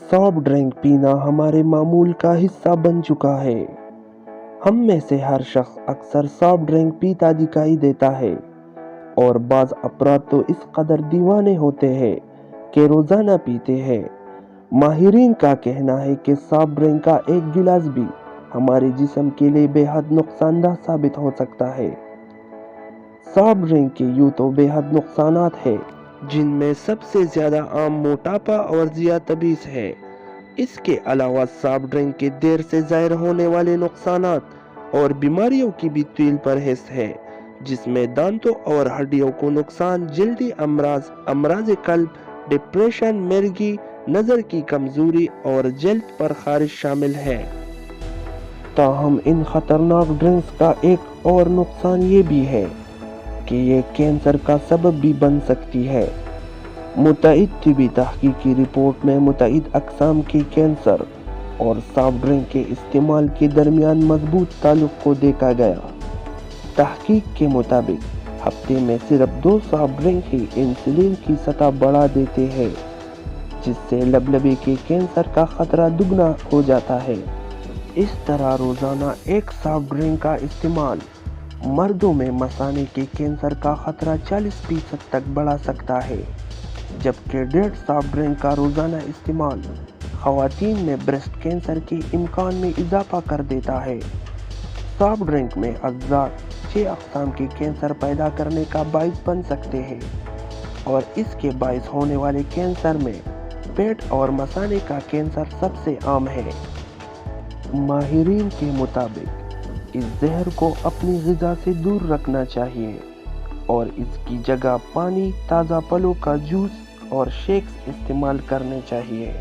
Soft drink पीना हमारे मामूल का हिस्सा बन चुका है। हम में से हर शख्स अक्सर सॉफ्ट ड्रिंक पीता दिखाई देता है और बाज़ अफराद तो इस कदर दीवाने होते हैं कि रोज़ाना पीते हैं। माहिरीन का कहना है कि सॉफ्ट ड्रिंक का एक गिलास भी हमारे जिस्म के लिए बेहद नुकसानदेह साबित हो सकता है। सॉफ्ट ड्रिंक के यूं तो बेहद नुकसानात है, जिनमें सबसे ज़्यादा आम मोटापा और ज़ियादतबीस है। इसके अलावा सॉफ्ट ड्रिंक के देर से ज़ाहिर होने वाले नुकसानात और बीमारियों की भी तवील फहरिस्त है, जिसमें दांतों और हड्डियों को नुकसान, जल्दी अमराज कल्ब, डिप्रेशन, मिर्गी, नज़र की कमजोरी और जल्द पर खारिश शामिल है। ताहम इन खतरनाक ड्रिंक्स का एक और नुकसान ये भी है कि ये कैंसर का सबब भी बन सकती है। मुतअद्दिद तिब्बी तहकीकी रिपोर्ट में मुतअद्दिद अक़साम के कैंसर और सॉफ्ट ड्रिंक के इस्तेमाल के दरमियान मजबूत ताल्लुक को देखा गया। तहकीक के मुताबिक हफ्ते में सिर्फ 2 सॉफ्ट ड्रिंक ही इंसुलिन की सतह बढ़ा देते हैं, जिससे लबलबे के कैंसर का खतरा दुगना हो जाता है। इस तरह रोजाना एक सॉफ्ट ड्रिंक का इस्तेमाल मर्दों में मसाने के कैंसर का खतरा 40% तक बढ़ा सकता है, जबकि 1.5 सॉफ्ट ड्रिंक का रोजाना इस्तेमाल खवातीन में ब्रेस्ट कैंसर के इम्कान में इजाफा कर देता है। सॉफ्ट ड्रिंक में अज़्ज़ात 6 अक़साम के कैंसर पैदा करने का बाइस बन सकते हैं और इसके बाइस होने वाले कैंसर में पेट और मसाने का कैंसर सबसे आम है। माहिरीन के मुताबिक इस जहर को अपनी ग़िज़ा से दूर रखना चाहिए और इसकी जगह पानी, ताज़ा फलों का जूस और शेक्स इस्तेमाल करने चाहिए।